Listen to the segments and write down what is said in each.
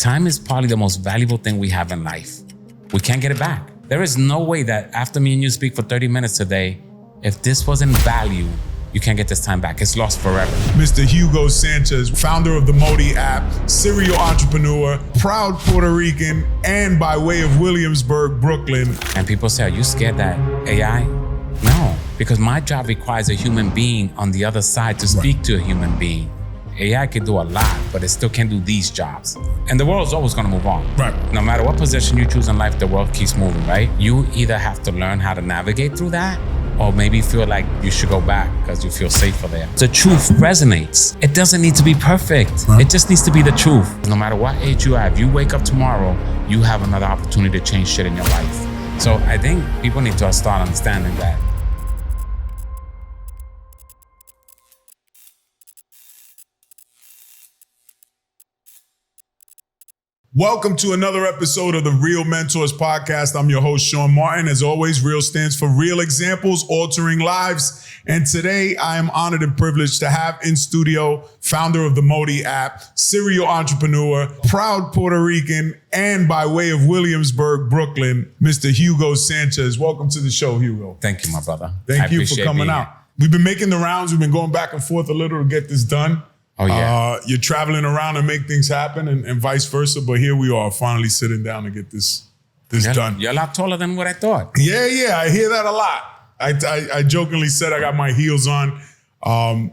Time is probably the most valuable thing we have in life. We can't get it back. There is no way that after me and you speak for 30 minutes today, if this wasn't value, you can't get this time back. It's lost forever. Mr. Hugo Sánchez, founder of the MOTI app, serial entrepreneur, proud Puerto Rican, and by way of Williamsburg, Brooklyn. And people say, are you scared that AI? No, because my job requires a human being on the other side to speak to a human being. AI can do a lot, but it still can't do these jobs. And the world's always gonna move on. Right. No matter what position you choose in life, the world keeps moving, right? You either have to learn how to navigate through that, or maybe feel like you should go back because you feel safer there. The truth resonates. It doesn't need to be perfect. It just needs to be the truth. No matter what age you have, you wake up tomorrow, you have another opportunity to change shit in your life. So I think people need to start understanding that. Welcome to another episode of the Real Mentors Podcast. I'm your host, Sean Martin. As always, REAL stands for Real Examples, Altering Lives. And today I am honored and privileged to have in studio founder of the MOTI app, serial entrepreneur, proud Puerto Rican, and by way of Williamsburg, Brooklyn, Mr. Hugo Sánchez. Welcome to the show, Hugo. Thank you, my brother. Thank you for coming out. We've been making the rounds. We've been going back and forth a little to get this done. Oh, yeah. You're traveling around to make things happen and vice versa, but here we are finally sitting down to get this done. You're a lot taller than what I thought. Yeah, I hear that a lot. I jokingly said I got my heels on.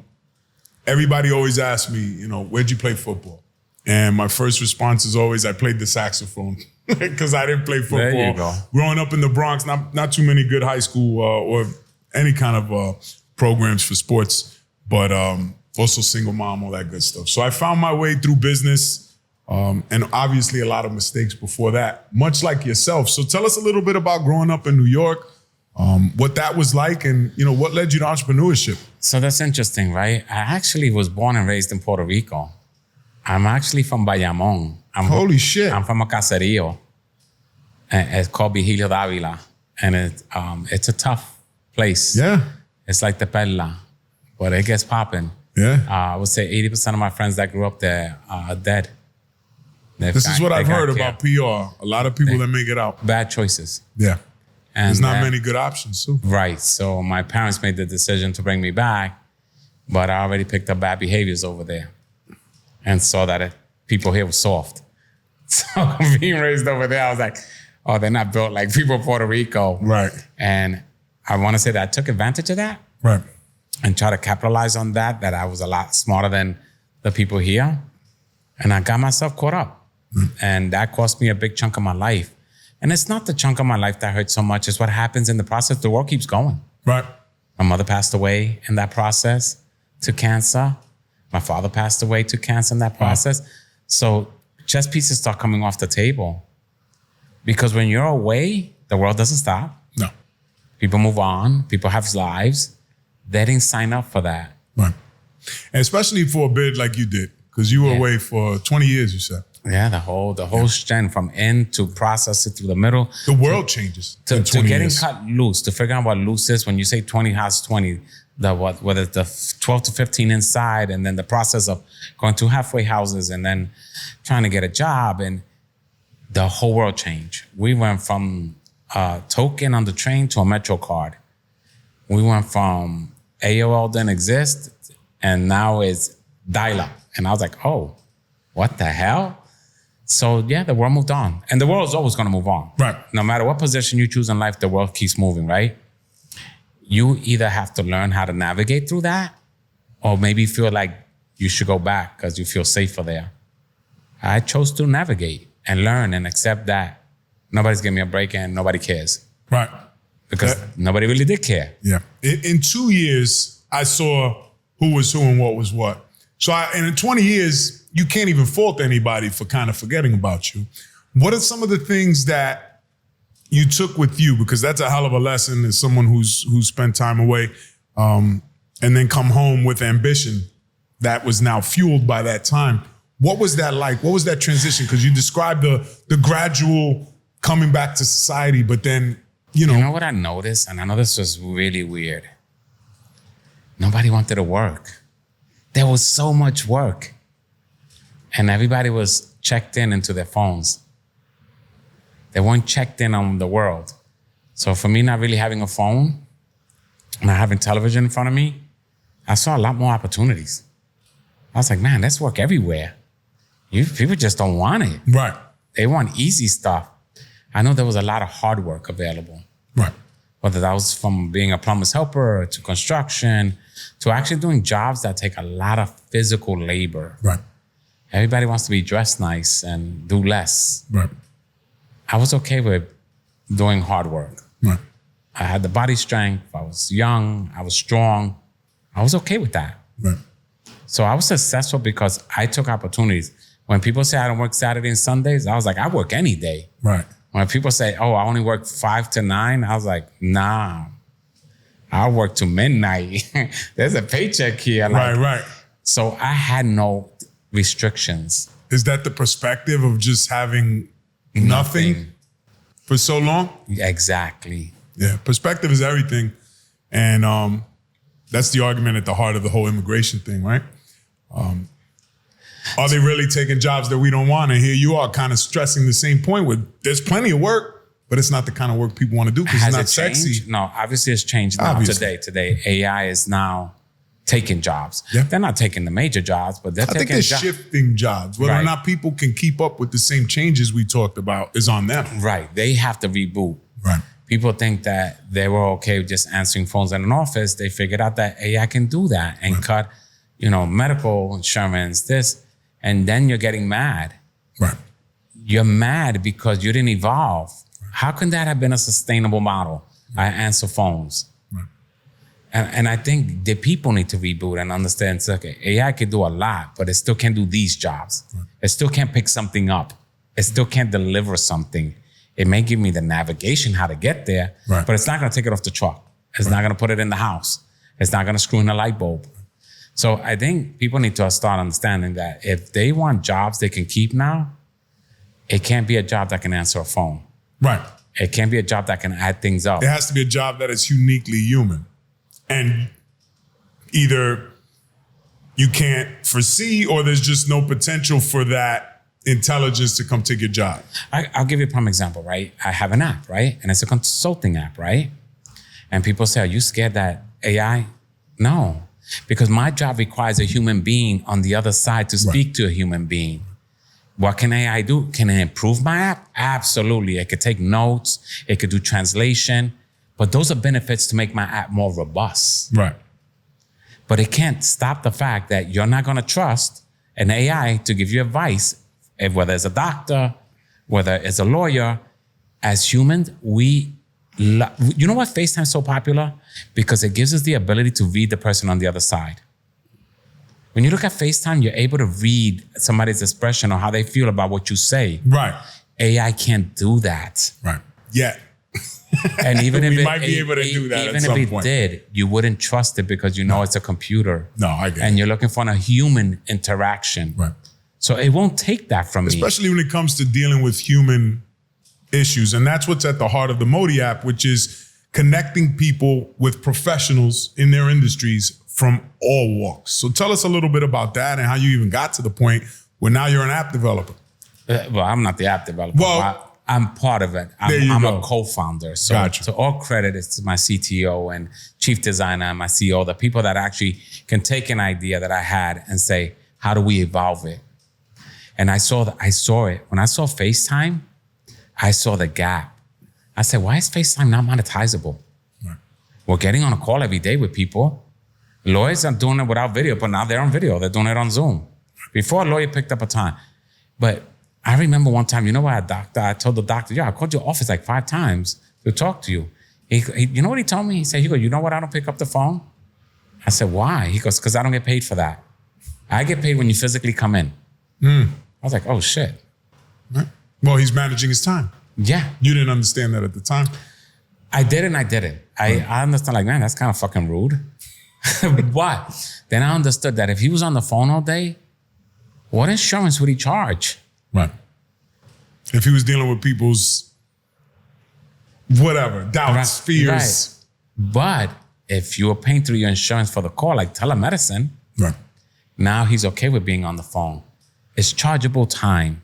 Everybody always asks me, where'd you play football? And my first response is always, I played the saxophone because I didn't play football. There you go. Growing up in the Bronx, not too many good high school or any kind of programs for sports, but also single mom, all that good stuff. So I found my way through business and obviously a lot of mistakes before that, much like yourself. So tell us a little bit about growing up in New York, what that was like and what led you to entrepreneurship. So that's interesting, right? I actually was born and raised in Puerto Rico. I'm actually from Bayamón. Holy shit. I'm from a caserío. It's called Vigilio Dávila. And it's a tough place. Yeah. It's like the Perla, but it gets popping. Yeah. I would say 80% of my friends that grew up there are dead. This is what I've heard about PR. A lot of people that make it out. Bad choices. Yeah. And there's not many good options too. Right. So my parents made the decision to bring me back, but I already picked up bad behaviors over there and saw that people here were soft. So being raised over there, I was like, oh, they're not built like people of Puerto Rico. Right. And I want to say that I took advantage of that. Right. And try to capitalize on that I was a lot smarter than the people here. And I got myself caught up. And that cost me a big chunk of my life. And it's not the chunk of my life that hurts so much. It's what happens in the process. The world keeps going. Right. My mother passed away in that process to cancer. My father passed away to cancer in that process. So chess pieces start coming off the table. Because when you're away, the world doesn't stop. No. People move on. People have lives. They didn't sign up for that. Right. And especially for a bid like you did, because you were away for 20 years, you said. Yeah, the whole strand from end to process it through the middle. The world changes. To getting cut loose, to figure out what loose is. When you say 20, how's 20? Whether it's the 12 to 15 inside, and then the process of going to halfway houses and then trying to get a job, and the whole world changed. We went from a token on the train to a Metro card. We went from AOL didn't exist, and now it's dial-up. And I was like, oh, what the hell? So yeah, the world moved on. And the world is always gonna move on. Right. No matter what position you choose in life, the world keeps moving, right? You either have to learn how to navigate through that, or maybe feel like you should go back because you feel safer there. I chose to navigate and learn and accept that nobody's giving me a break and nobody cares. Right. Because nobody really did care. Yeah. In 2 years, I saw who was who and what was what. So and in 20 years, you can't even fault anybody for kind of forgetting about you. What are some of the things that you took with you? Because that's a hell of a lesson as someone who's spent time away and then come home with ambition that was now fueled by that time. What was that like? What was that transition? Because you described the gradual coming back to society, but then You know what I noticed? And I know this was really weird. Nobody wanted to work. There was so much work. And everybody was checked into their phones. They weren't checked in on the world. So for me, not really having a phone, not having television in front of me, I saw a lot more opportunities. I was like, man, let's work everywhere. People just don't want it. Right. They want easy stuff. I know there was a lot of hard work available. Right. Whether that was from being a plumber's helper to construction to actually doing jobs that take a lot of physical labor. Right. Everybody wants to be dressed nice and do less. Right. I was okay with doing hard work. Right. I had the body strength. I was young. I was strong. I was okay with that. Right. So I was successful because I took opportunities. When people say I don't work Saturday and Sundays, I was like, I work any day. Right. When people say, oh, I only work 5 to 9, I was like, nah, I'll work to midnight. There's a paycheck here. Like, Right. So I had no restrictions. Is that the perspective of just having nothing for so long? Exactly. Yeah, perspective is everything. And that's the argument at the heart of the whole immigration thing, right? Are they really taking jobs that we don't want? And here you are kind of stressing the same point with there's plenty of work, but it's not the kind of work people want to do because it's not sexy. No, obviously it's changed now today. AI is now taking jobs. Yeah. They're not taking the major jobs, but they're taking I think they're shifting jobs. Whether or not people can keep up with the same changes we talked about is on them. Right. They have to reboot. Right. People think that they were okay with just answering phones in an office. They figured out that AI can do that and cut, medical insurance, this, and then you're getting mad. Right. You're mad because you didn't evolve. How can that have been a sustainable model? I answer phones. Right. And I think the people need to reboot and understand, it's okay, AI can do a lot, but it still can't do these jobs. Right. It still can't pick something up. It still can't deliver something. It may give me the navigation how to get there, but it's not going to take it off the truck. It's not going to put it in the house. It's not going to screw in the light bulb. So I think people need to start understanding that if they want jobs they can keep now, it can't be a job that can answer a phone. Right. It can't be a job that can add things up. It has to be a job that is uniquely human. And either you can't foresee or there's just no potential for that intelligence to come take your job. I'll give you a prime example, right? I have an app, right? And it's a consulting app, right? And people say, are you scared that AI? No, because my job requires a human being on the other side to speak to a human being. What can AI do? Can it improve my app? Absolutely. It could take notes. It could do translation. But those are benefits to make my app more robust. Right. But it can't stop the fact that you're not going to trust an AI to give you advice, whether it's a doctor, whether it's a lawyer. As humans, you know why FaceTime is so popular? Because it gives us the ability to read the person on the other side. When you look at FaceTime, you're able to read somebody's expression or how they feel about what you say. Right. AI can't do that. Right. Yet. And even if we might be able to do that even at some if point. it did, you wouldn't trust it because you know it's a computer. No, I get it. And you're looking for a human interaction. Right. So it won't take that from me. Especially when it comes to dealing with human issues. And that's what's at the heart of the MOTI app, which is connecting people with professionals in their industries from all walks. So tell us a little bit about that and how you even got to the point where now you're an app developer. Well, I'm not the app developer. Well, I'm part of it. I'm a co-founder. So, Gotcha. So all credit is to my CTO and chief designer and my CEO, the people that actually can take an idea that I had and say, how do we evolve it? And I saw it. When I saw FaceTime, I saw the gap. I said, why is FaceTime not monetizable? Right. We're getting on a call every day with people. Lawyers are doing it without video, but now they're on video. They're doing it on Zoom. Before, a lawyer picked up a time. But I remember one time, I told the doctor, I called your office like 5 times to talk to you. He, you know what he told me? He said, Hugo, you know what? I don't pick up the phone. I said, why? He goes, because I don't get paid for that. I get paid when you physically come in. I was like, oh, shit. Right. Well, he's managing his time. Yeah. You didn't understand that at the time. I didn't. I understand, like, man, that's kind of fucking rude. But then I understood that if he was on the phone all day, what insurance would he charge? Right. If he was dealing with people's whatever, doubts, fears. Right. But if you were paying through your insurance for the call, like telemedicine, right. now he's okay with being on the phone. It's chargeable time.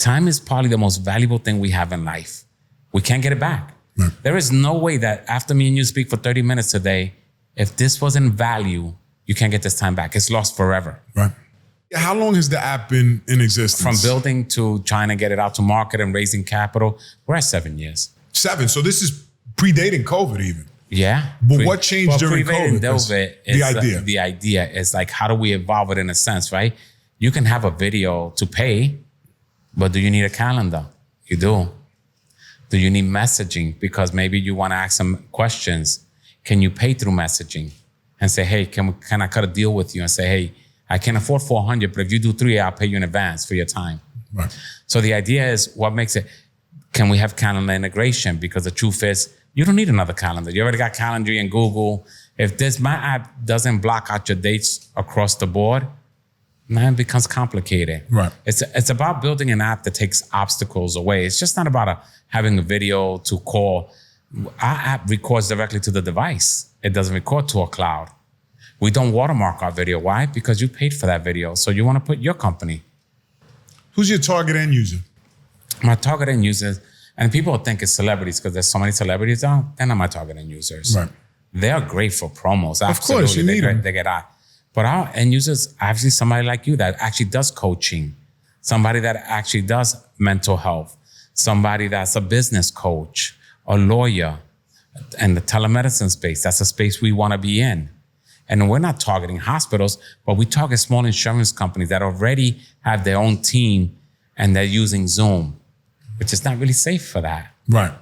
time is probably the most valuable thing we have in life. We can't get it back. Right. There is no way that after me and you speak for 30 minutes today, if this wasn't value, you can't get this time back. It's lost forever. Right. How long has the app been in existence? From building to trying to get it out to market and raising capital, we're at 7 years. 7. So this is predating COVID even. Yeah. But what changed during COVID? The idea is like, how do we evolve it in a sense, right? You can have a video to pay, but do you need a calendar? You do. Do you need messaging? Because maybe you want to ask some questions. Can you pay through messaging and say, hey, can I cut a deal with you and say, hey, I can afford 400, but if you do 3, I'll pay you in advance for your time. Right. So the idea is what makes it, can we have calendar integration? Because the truth is, you don't need another calendar. You already got Calendly and Google. If my app doesn't block out your dates across the board, man, it becomes complicated. Right. It's about building an app that takes obstacles away. It's just not about having a video to call. Our app records directly to the device. It doesn't record to a cloud. We don't watermark our video. Why? Because you paid for that video. So you want to put your company. Who's your target end user? My target end users, and people think it's celebrities because there's so many celebrities out. They're not my target end users. Right. They are great for promos. Absolutely. Of course, you need them. They get out. But our end users, actually somebody like you that actually does coaching, somebody that actually does mental health, somebody that's a business coach, a lawyer, and the telemedicine space. That's a space we want to be in. And we're not targeting hospitals, but we target small insurance companies that already have their own team and they're using Zoom, which is not really safe for that. Right.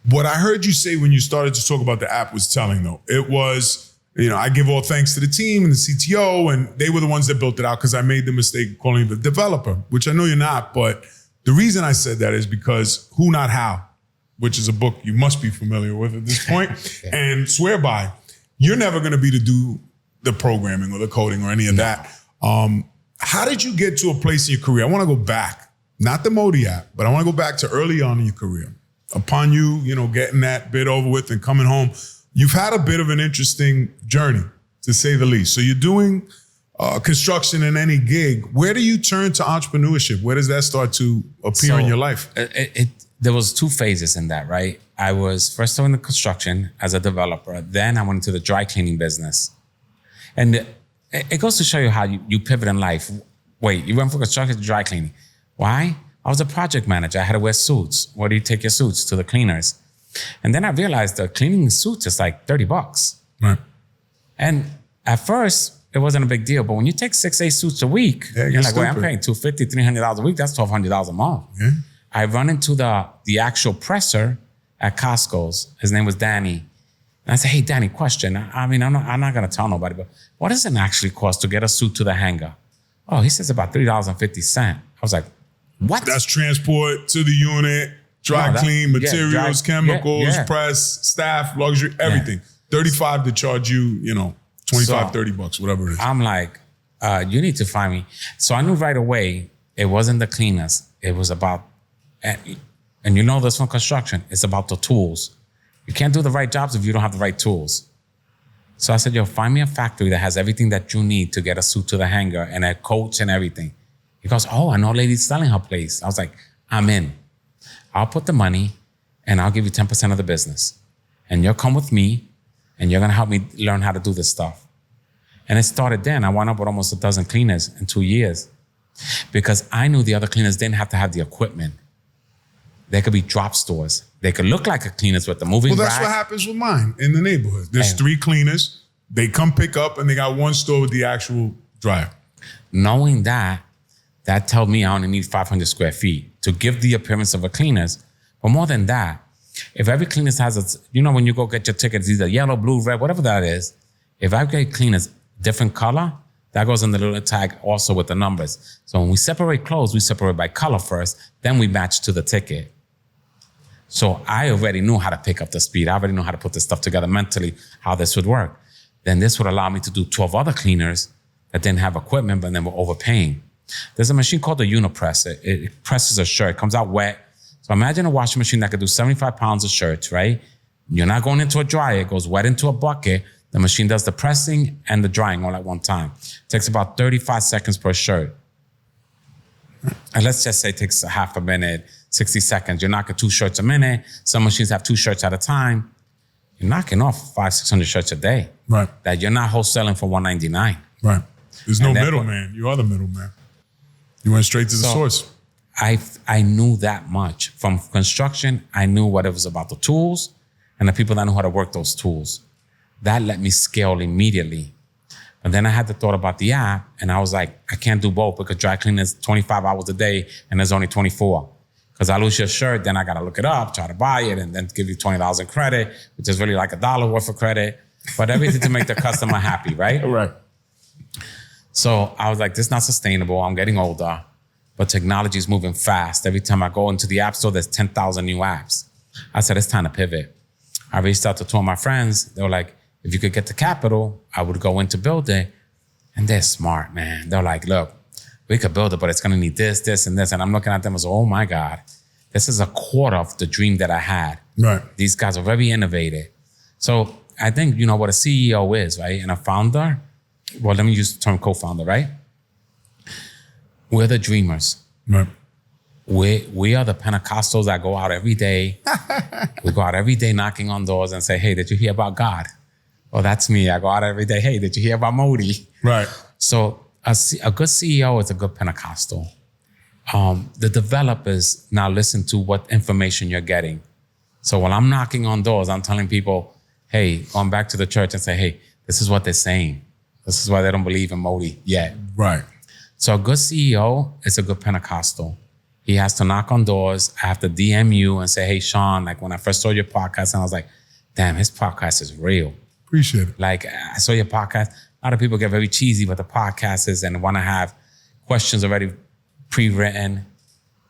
What I heard you say when you started to talk about the app was telling, though. It was, I give all thanks to the team and the CTO, and they were the ones that built it out because I made the mistake of calling you the developer, which I know you're not. But the reason I said that is because Who Not How, which is a book you must be familiar with at this point, and swear by, you're never going to be to do the programming or the coding or any of that. How did you get to a place in your career? I want to go back, not the MOTI app, but I want to go back to early on in your career. Upon you, getting that bit over with and coming home, you've had a bit of an interesting journey, to say the least. So you're doing construction in any gig. Where do you turn to entrepreneurship? Where does that start to appear in your life? There was 2 phases in that, right? I was first doing the construction as a developer. Then I went into the dry cleaning business. And it goes to show you how you pivot in life. Wait, you went from construction to dry cleaning. Why? I was a project manager. I had to wear suits. Where do you take your suits? To the cleaners. And then I realized that cleaning suits is like $30. Right. And at first, it wasn't a big deal. But when you take 6-8 suits a week, you're like, wait, I'm paying $250, $300 a week. That's $1,200 a month. Yeah. I run into the actual presser at Costco's. His name was Danny. And I said, hey, Danny, question. I'm not going to tell nobody, but what does it actually cost to get a suit to the hanger? Oh, he says about $3.50. I was like, what? That's transport to the unit, dry clean, materials, chemicals, press, staff, luxury, everything. 35 to charge you, $25-$30, whatever it is. I'm like, you need to find me. So I knew right away it wasn't the cleaners. It was about, and you know this from construction, it's about the tools. You can't do the right jobs if you don't have the right tools. So I said, find me a factory that has everything that you need to get a suit to the hanger and a coach and everything. He goes, oh, I know a lady's selling her place. I was like, I'm in. I'll put the money and I'll give you 10% of the business. And you'll come with me and you're going to help me learn how to do this stuff. And it started then. I wound up with almost 12 cleaners in 2 years because I knew the other cleaners didn't have to have the equipment. They could be drop stores. They could look like a cleaners with the moving rack. Well, that's what happens with mine in the neighborhood. There's 3 cleaners. They come pick up and they got one store with the actual dryer. Knowing that told me I only need 500 square feet to give the appearance of a cleaners. But more than that, if every cleaners has when you go get your tickets, either yellow, blue, red, whatever that is, if I get cleaners different color, that goes in the little tag also with the numbers. So when we separate clothes, we separate by color first, then we match to the ticket. So I already knew how to pick up the speed. I already knew how to put this stuff together mentally, how this would work. Then this would allow me to do 12 other cleaners that didn't have equipment, but then were overpaying. There's a machine called the Unipress. It presses a shirt, comes out wet. So imagine a washing machine that could do 75 pounds of shirts, right? You're not going into a dryer. It goes wet into a bucket. The machine does the pressing and the drying all at one time. It takes about 35 seconds per shirt. And let's just say it takes a half a minute, 60 seconds. You're knocking 2 shirts a minute. Some machines have 2 shirts at a time. You're knocking off 500-600 shirts a day. Right. That you're not wholesaling for $199. Right. There's no middleman. You are the middleman. You went straight to the source. I knew that much. From construction, I knew what it was about the tools and the people that knew how to work those tools. That let me scale immediately. And then I had the thought about the app, and I was like, I can't do both because dry cleaning is 25 hours a day and there's only 24. Because I lose your shirt, then I got to look it up, try to buy it, and then give you $20 in credit, which is really like $1 worth of credit. But everything to make the customer happy, right? Right. So I was like, this is not sustainable. I'm getting older, but technology is moving fast. Every time I go into the app store, there's 10,000 new apps. I said, it's time to pivot. I reached out to 2 of my friends. They were like, if you could get the capital, I would go in to build it. And they're smart, man. They're like, look, we could build it, but it's going to need this, this, and this. And I'm looking at them as, oh my God, this is a quarter of the dream that I had. Right. These guys are very innovative. So I think, you know, what a CEO is, right? And a founder, well, let me use the term co-founder, right? We're the dreamers. Right. We are the Pentecostals that go out every day. We go out every day knocking on doors and say, hey, did you hear about God? Oh, that's me. I go out every day. Hey, did you hear about MOTI? Right. So a good CEO is a good Pentecostal. The developers now listen to what information you're getting. So while I'm knocking on doors, I'm telling people, hey, going back to the church and say, hey, this is what they're saying. This is why they don't believe in MOTI yet. Right. So a good CEO is a good Pentecostal. He has to knock on doors. I have to DM you and say, hey, Sean, like when I first saw your podcast, and I was like, damn, his podcast is real. Appreciate it. Like, I saw your podcast. A lot of people get very cheesy with the podcast is and want to have questions already pre-written.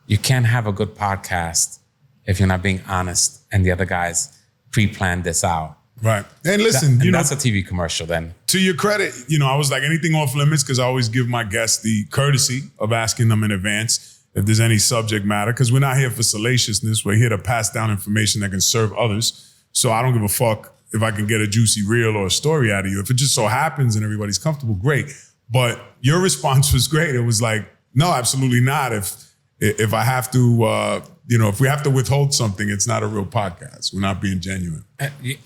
You can't have a good podcast if you're not being honest and the other guys pre-planned this out. Right. And listen, that's a TV commercial then. To your credit, I was like, anything off limits, because I always give my guests the courtesy of asking them in advance if there's any subject matter, because we're not here for salaciousness. We're here to pass down information that can serve others. So I don't give a fuck if I can get a juicy reel or a story out of you. If it just so happens and everybody's comfortable, great. But your response was great. It was like, no, absolutely not. If I have to, if we have to withhold something, it's not a real podcast. We're not being genuine.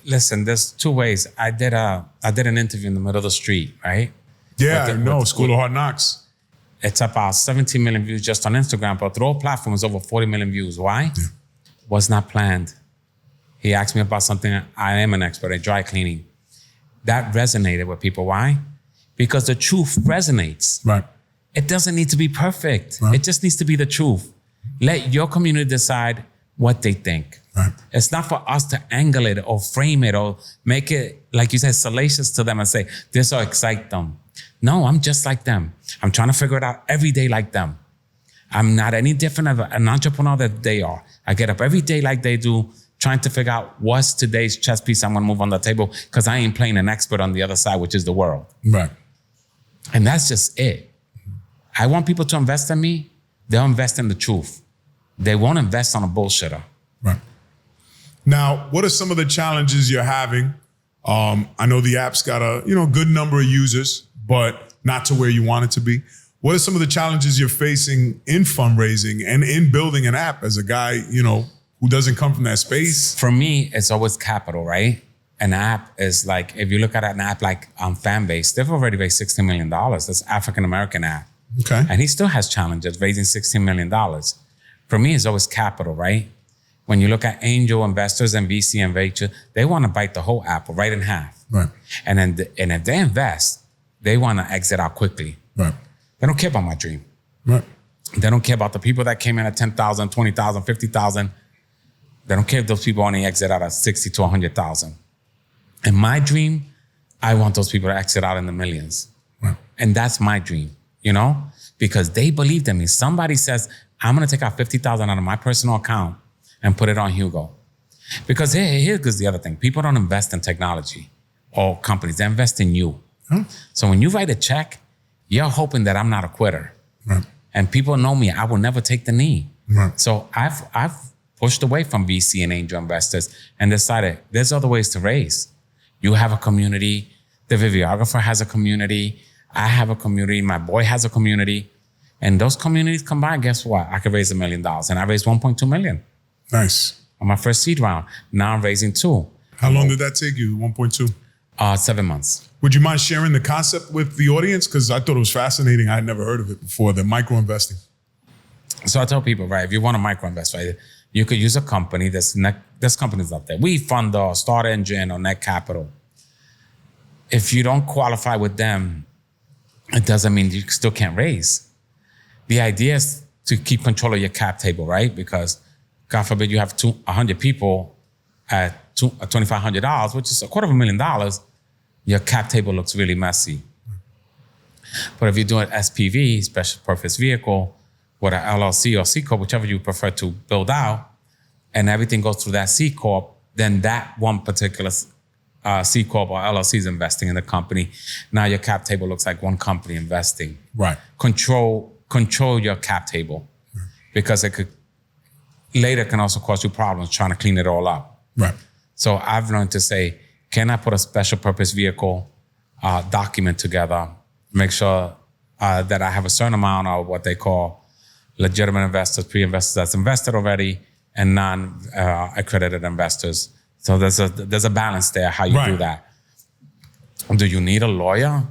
Listen, there's 2 ways. I did an interview in the middle of the street, right? Yeah, School of Hard Knocks. It's about 17 million views just on Instagram, but the whole platform is over 40 million views. Why? Yeah. Was not planned. He asked me about something. I am an expert at dry cleaning. That resonated with people. Why? Because the truth resonates. Right. It doesn't need to be perfect. Right. It just needs to be the truth. Let your community decide what they think. Right. It's not for us to angle it or frame it or make it, like you said, salacious to them and say, this will excite them. No, I'm just like them. I'm trying to figure it out every day like them. I'm not any different of an entrepreneur that they are. I get up every day like they do, trying to figure out what's today's chess piece I'm gonna move on the table, because I ain't playing an expert on the other side, which is the world. Right. And that's just it. I want people to invest in me. They'll invest in the truth. They won't invest on a bullshitter. Right. Now, what are some of the challenges you're having? I know the app's got a good number of users, but not to where you want it to be. What are some of the challenges you're facing in fundraising and in building an app as a guy, who doesn't come from that space? For me, it's always capital, right? An app is like, if you look at an app like Fanbase, they've already raised $16 million. That's African-American app. Okay. And he still has challenges raising $16 million. For me, it's always capital, right? When you look at angel investors and VC and venture, they want to bite the whole apple right in half. Right. And if they invest, they want to exit out quickly. Right. They don't care about my dream. Right. They don't care about the people that came in at 10,000, 20,000, 50,000. They don't care if those people only exit out at 60 to 100,000. In my dream, I want those people to exit out in the millions. Right. And that's my dream, because they believed in me. Somebody says, I'm going to take out 50,000 out of my personal account and put it on Hugo. Because here's the other thing. People don't invest in technology or companies. They invest in you. Huh? So when you write a check, you're hoping that I'm not a quitter. Right. And people know me. I will never take the knee. Right. So I've pushed away from VC and angel investors and decided there's other ways to raise. You have a community. The videographer has a community. I have a community. My boy has a community. And those communities combined, guess what? I could raise $1 million. And I raised 1.2 million. Nice. On my first seed round. Now I'm raising 2. How long did that take you, 1.2? 7 months. Would you mind sharing the concept with the audience? Because I thought it was fascinating. I had never heard of it before, the micro-investing. So I tell people, right, if you want to micro-invest, right, you could use a company there's companies out there. We fund or Start Engine or Net Capital. If you don't qualify with them, it doesn't mean you still can't raise. The idea is to keep control of your cap table, right? Because God forbid you have 100 people at $2,500, which is $250,000, your cap table looks really messy. But if you do an SPV, special purpose vehicle, with an LLC or C Corp, whichever you prefer to build out, and everything goes through that C Corp, then that one particular C Corp or LLC is investing in the company. Now your cap table looks like one company investing. Right. Control your cap table, because it could later can also cause you problems trying to clean it all up. Right. So I've learned to say, can I put a special purpose vehicle document together, make sure that I have a certain amount of what they call legitimate investors, pre-investors that's invested already, and non-accredited investors. So there's a balance there, how you do that. Do you need a lawyer?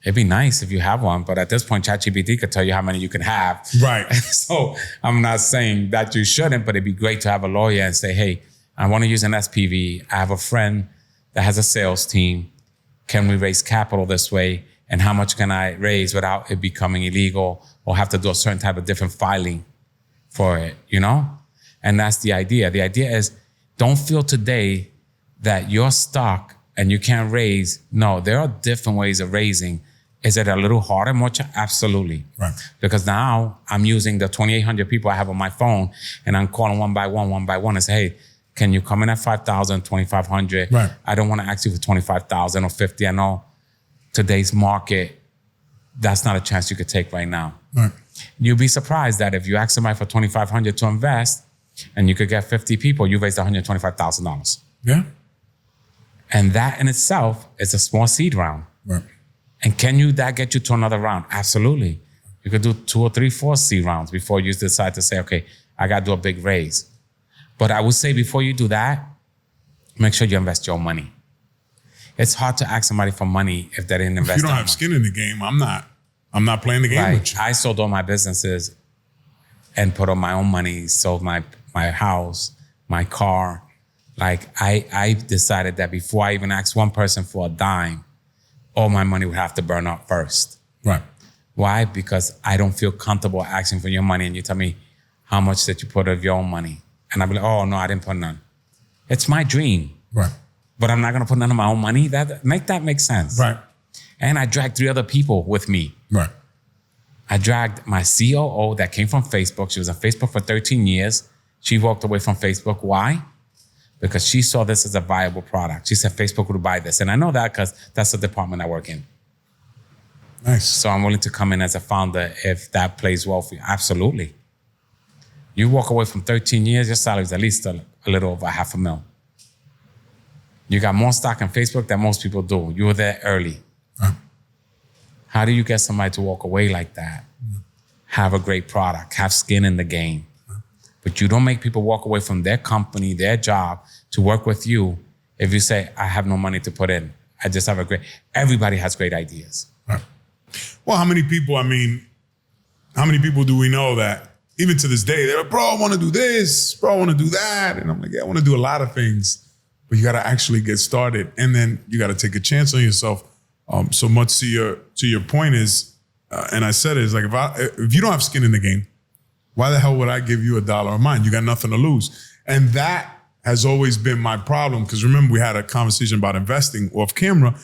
It'd be nice if you have one, but at this point, ChatGPT could tell you how many you can have. Right. So I'm not saying that you shouldn't, but it'd be great to have a lawyer and say, hey, I want to use an SPV. I have a friend that has a sales team. Can we raise capital this way? And how much can I raise without it becoming illegal or have to do a certain type of different filing for it, you know? And that's the idea. The idea is, don't feel today that you're stuck and you can't raise. No, there are different ways of raising. Is it a little harder, more? Absolutely. Right. Because now I'm using the 2,800 people I have on my phone and I'm calling one by one and say, hey, can you come in at 5,000, 2,500? Right. I don't want to ask you for 25,000 or 50. I know today's market, that's not a chance you could take right now. Right. You'd be surprised that if you ask somebody for 2,500 to invest and you could get 50 people, you raised $125,000. Yeah. And that in itself is a small seed round. Right. And can that get you to another round? Absolutely. You could do 2 or 3, 4 seed rounds before you decide to say, okay, I got to do a big raise. But I would say before you do that, make sure you invest your money. It's hard to ask somebody for money if they didn't invest. If you don't have skin in the game, I'm not playing the game with you. I sold all my businesses and put on my own money, sold my house, my car. Like I decided that before I even asked one person for a dime, all my money would have to burn up first. Right. Why? Because I don't feel comfortable asking for your money and you tell me how much did you put of your own money. And I'll be like, oh no, I didn't put none. It's my dream. Right. But I'm not gonna put none of my own money. That make sense. Right. And I dragged 3 other people with me. Right. I dragged my COO that came from Facebook. She was on Facebook for 13 years. She walked away from Facebook. Why? Because she saw this as a viable product. She said Facebook would buy this. And I know that because that's the department I work in. Nice. So I'm willing to come in as a founder if that plays well for you. Absolutely. You walk away from 13 years, your salary is at least a little over $500,000. You got more stock in Facebook than most people do. You were there early. How do you get somebody to walk away like that? Have a great product, have skin in the game. But you don't make people walk away from their company, their job to work with you if you say, I have no money to put in. I just have everybody has great ideas. Right. Well, how many people do we know that even to this day, they're like, bro, I want to do this, bro, I want to do that. And I'm like, yeah, I want to do a lot of things, but you got to actually get started. And then you got to take a chance on yourself. So much to your point is, and I said it, is like, if you don't have skin in the game, why the hell would I give you $1 of mine? You got nothing to lose. And that has always been my problem. Because remember, we had a conversation about investing off camera.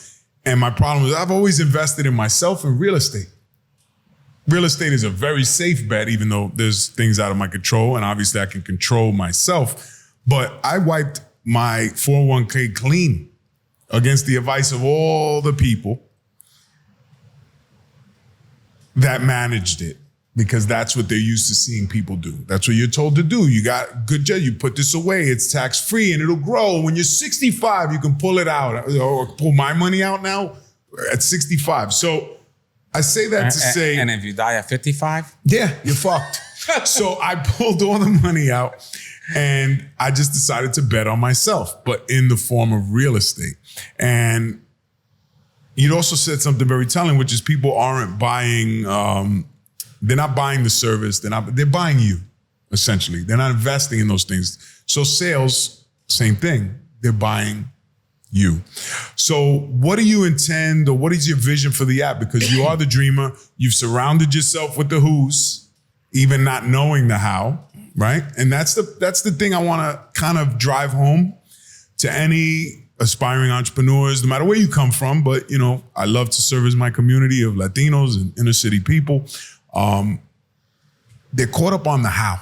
And my problem is I've always invested in myself in real estate. Real estate is a very safe bet, even though there's things out of my control. And obviously I can control myself. But I wiped my 401k clean against the advice of all the people that managed it. Because that's what they're used to seeing people do. That's what you're told to do. You got good job. You put this away. It's tax-free and it'll grow. When you're 65, you can pull it out. Or pull my money out now at 65. So I say that to say... And if you die at 55? Yeah, you're fucked. So I pulled all the money out and I just decided to bet on myself, but in the form of real estate. And you'd also said something very telling, which is people aren't buying, they're not buying the service, they're buying you, essentially. They're not investing in those things. So sales, same thing, they're buying you. So what do you intend, or what is your vision for the app? Because you are the dreamer, you've surrounded yourself with the who's, even not knowing the how, right? And that's the thing I want to kind of drive home to any aspiring entrepreneurs, no matter where you come from. But, you know, I love to service my community of Latinos and inner city people. They're caught up on the how.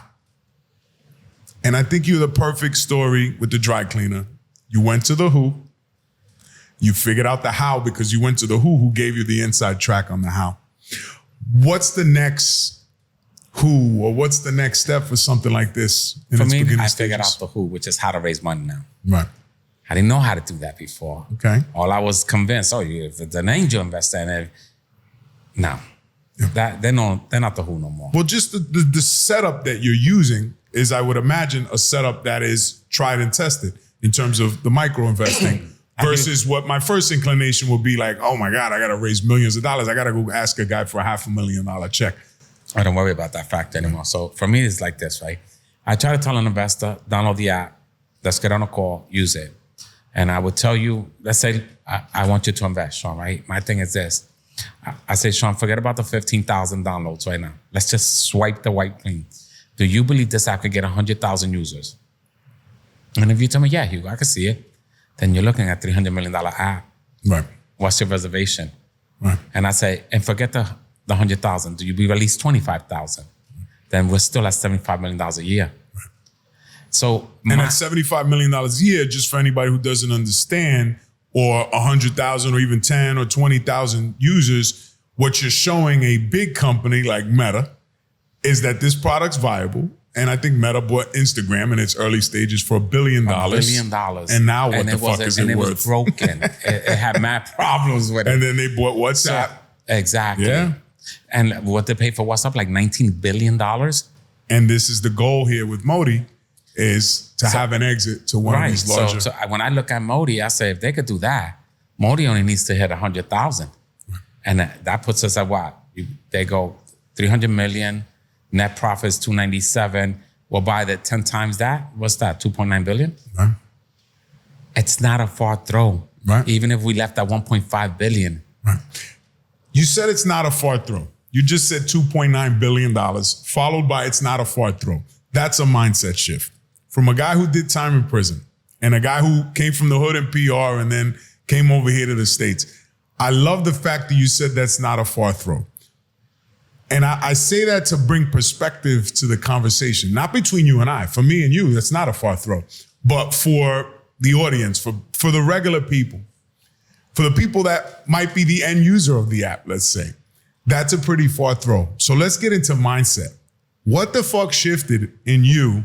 And I think you're the perfect story with the dry cleaner. You went to the who, you figured out the how because you went to the who gave you the inside track on the how. What's the next who, or what's the next step for something like this? For me, I figured out the who, which is how to raise money now. Right. I didn't know how to do that before. Okay. All I was convinced, if it's an angel investor, and no, that they're not the who no more. Well, just the setup that you're using is, I would imagine, a setup that is tried and tested in terms of the micro investing versus what my first inclination would be like, oh my God, I got to raise millions of dollars. I got to go ask a guy for a $500,000 check. I don't worry about that fact anymore. So for me, it's like this, right? I try to tell an investor, download the app, let's get on a call, use it. And I would tell you, let's say I want you to invest, Sean, right? My thing is this. I say, Sean, forget about the 15,000 downloads right now. Let's just swipe the white clean. Do you believe this app could get 100,000 users? And if you tell me, yeah, Hugo, I can see it, then you're looking at $300 million app. Right. What's your reservation? Right. And I say, and forget the 100,000. Do you believe at least 25,000? Then we're still at $75 million a year. Right. So, and that's $75 million a year, just for anybody who doesn't understand, or 100,000 or even 10 or 20,000 users. What you're showing a big company like Meta is that this product's viable. And I think Meta bought Instagram in its early stages for $1 billion. $1 billion. And now what the fuck is it worth? And it was broken. it had mad problems with it. And then they bought WhatsApp. So, exactly. Yeah. And what they paid for WhatsApp, like $19 billion. And this is the goal here with MOTI, is to have an exit to one of these larger. So when I look at MOTI, I say, if they could do that, MOTI only needs to hit 100,000. And that puts us at what? They go 300 million, net profit is 297. We'll buy that 10 times that. What's that, 2.9 billion? Right. It's not a far throw. Right. Even if we left at 1.5 billion. Right. You said it's not a far throw. You just said $2.9 billion, followed by it's not a far throw. That's a mindset shift. From a guy who did time in prison and a guy who came from the hood in PR and then came over here to the States. I love the fact that you said that's not a far throw. And I say that to bring perspective to the conversation, not between you and I. For me and you, that's not a far throw. But for the audience, for the regular people, for the people that might be the end user of the app, let's say, that's a pretty far throw. So let's get into mindset. What the fuck shifted in you?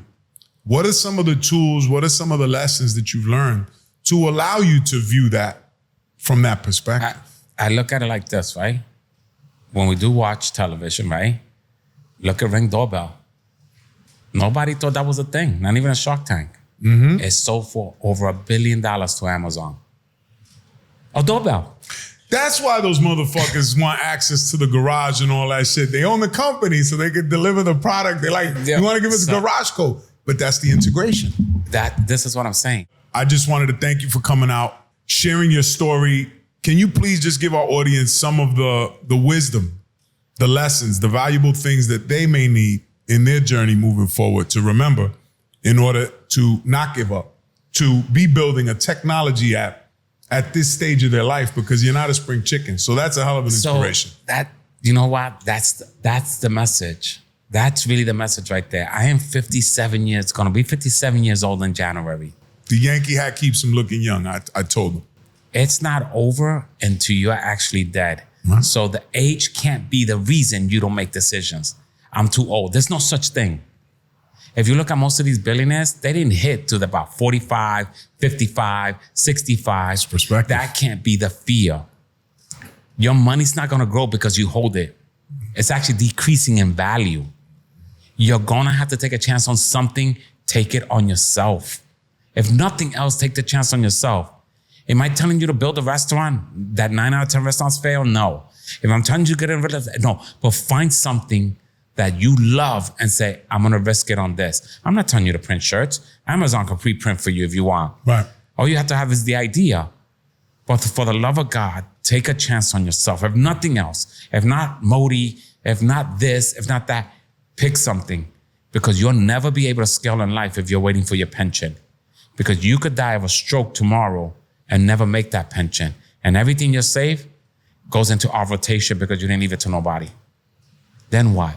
What are some of the tools? What are some of the lessons that you've learned to allow you to view that from that perspective? I look at it like this, right? When we do watch television, right? Look at Ring Doorbell. Nobody thought that was a thing, not even a Shark Tank. Mm-hmm. It sold for over $1 billion to Amazon. A doorbell. That's why those motherfuckers want access to the garage and all that shit. They own the company so they could deliver the product. They're like, you want to give us a garage code? But that's the integration. This is what I'm saying. I just wanted to thank you for coming out, sharing your story. Can you please just give our audience some of the wisdom, the lessons, the valuable things that they may need in their journey moving forward to remember in order to not give up, to be building a technology app at this stage of their life, because you're not a spring chicken. So that's a hell of an inspiration. So you know what? That's the message. That's really the message right there. I am 57 years, gonna be 57 years old in January. The Yankee hat keeps him looking young, I told him. It's not over until you're actually dead. Right. So the age can't be the reason you don't make decisions. I'm too old. There's no such thing. If you look at most of these billionaires, they didn't hit to about 45, 55, 65. Perspective. That can't be the fear. Your money's not gonna grow because you hold it. It's actually decreasing in value. You're gonna have to take a chance on something. Take it on yourself. If nothing else, take the chance on yourself. Am I telling you to build a restaurant that 9 out of 10 restaurants fail? No. If I'm telling you to get in, no. But find something that you love and say, I'm gonna risk it on this. I'm not telling you to print shirts. Amazon can pre-print for you if you want. Right. All you have to have is the idea. But for the love of God, take a chance on yourself. If nothing else, if not MOTI, if not this, if not that, pick something. Because you'll never be able to scale in life if you're waiting for your pension. Because you could die of a stroke tomorrow and never make that pension. And everything you save goes into our rotation because you didn't leave it to nobody. Then what?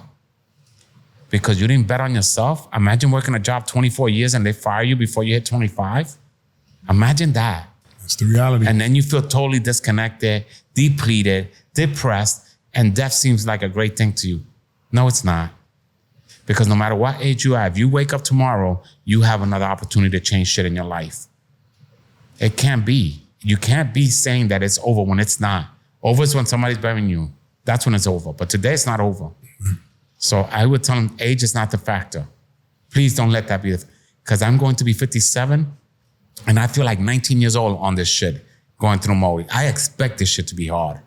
Because you didn't bet on yourself? Imagine working a job 24 years and they fire you before you hit 25. Imagine that. That's the reality. And then you feel totally disconnected, depleted, depressed, and death seems like a great thing to you. No, it's not. Because no matter what age you are, if you wake up tomorrow, you have another opportunity to change shit in your life. It can't be. You can't be saying that it's over when it's not. Over is when somebody's burying you. That's when it's over. But today it's not over. So I would tell them age is not the factor. Please don't let that be. Because I'm going to be 57 and I feel like 19 years old on this shit going through MOTI. I expect this shit to be hard.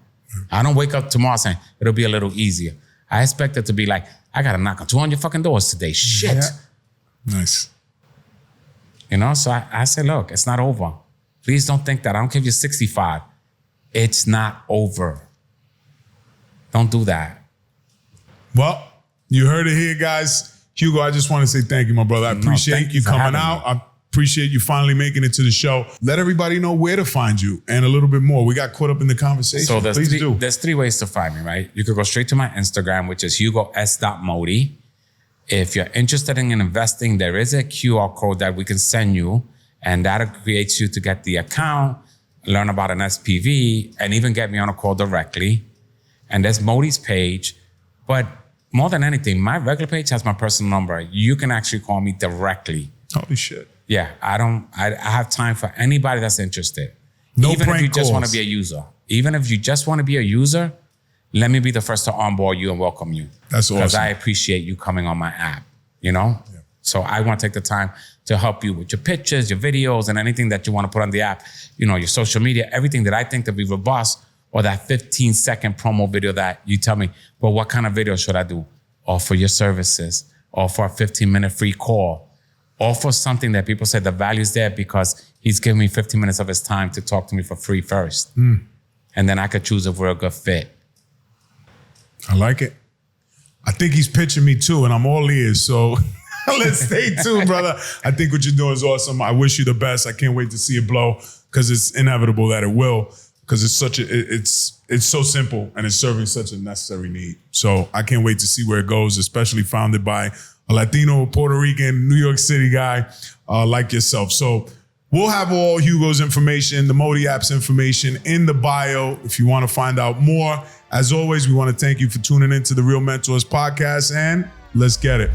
I don't wake up tomorrow saying it'll be a little easier. I expect it to be like, I got to knock on 200 fucking doors today. Shit. Yeah. Nice. You know, so I say, look, it's not over. Please don't think that. I don't care if you're 65. It's not over. Don't do that. Well, you heard it here, guys. Hugo, I just want to say thank you, my brother. I appreciate you coming out. I appreciate you finally making it to the show. Let everybody know where to find you and a little bit more. We got caught up in the conversation. So Please there's 3 ways to find me, right? You could go straight to my Instagram, which is hugos.moti. If you're interested in investing, there is a QR code that we can send you, and that creates you to get the account, learn about an SPV, and even get me on a call directly. And there's MOTI's page. But more than anything, my regular page has my personal number. You can actually call me directly. Holy shit. Yeah, I have time for anybody that's interested. No Even prank if you just calls. want to be a user. Even if you just want to be a user, let me be the first to onboard you and welcome you. That's awesome. Because I appreciate you coming on my app, you know? Yeah. So I want to take the time to help you with your pictures, your videos, and anything that you want to put on the app, you know, your social media, everything that I think to be robust, or that 15-second promo video that you tell me, well, what kind of video should I do? Or for your services, or for a 15-minute free call, or for something that people say the value's there because he's giving me 15 minutes of his time to talk to me for free first. And then I could choose if we're a good fit. I like it. I think he's pitching me too, and I'm all ears. So let's stay tuned, brother. I think what you're doing is awesome. I wish you the best. I can't wait to see it blow because it's inevitable that it will. Because it's so simple and it's serving such a necessary need. So I can't wait to see where it goes, especially founded by a Latino, Puerto Rican, New York City guy like yourself. So we'll have all Hugo's information, the MOTI app's information in the bio if you want to find out more. As always, we want to thank you for tuning into the Real Mentors podcast, and let's get it.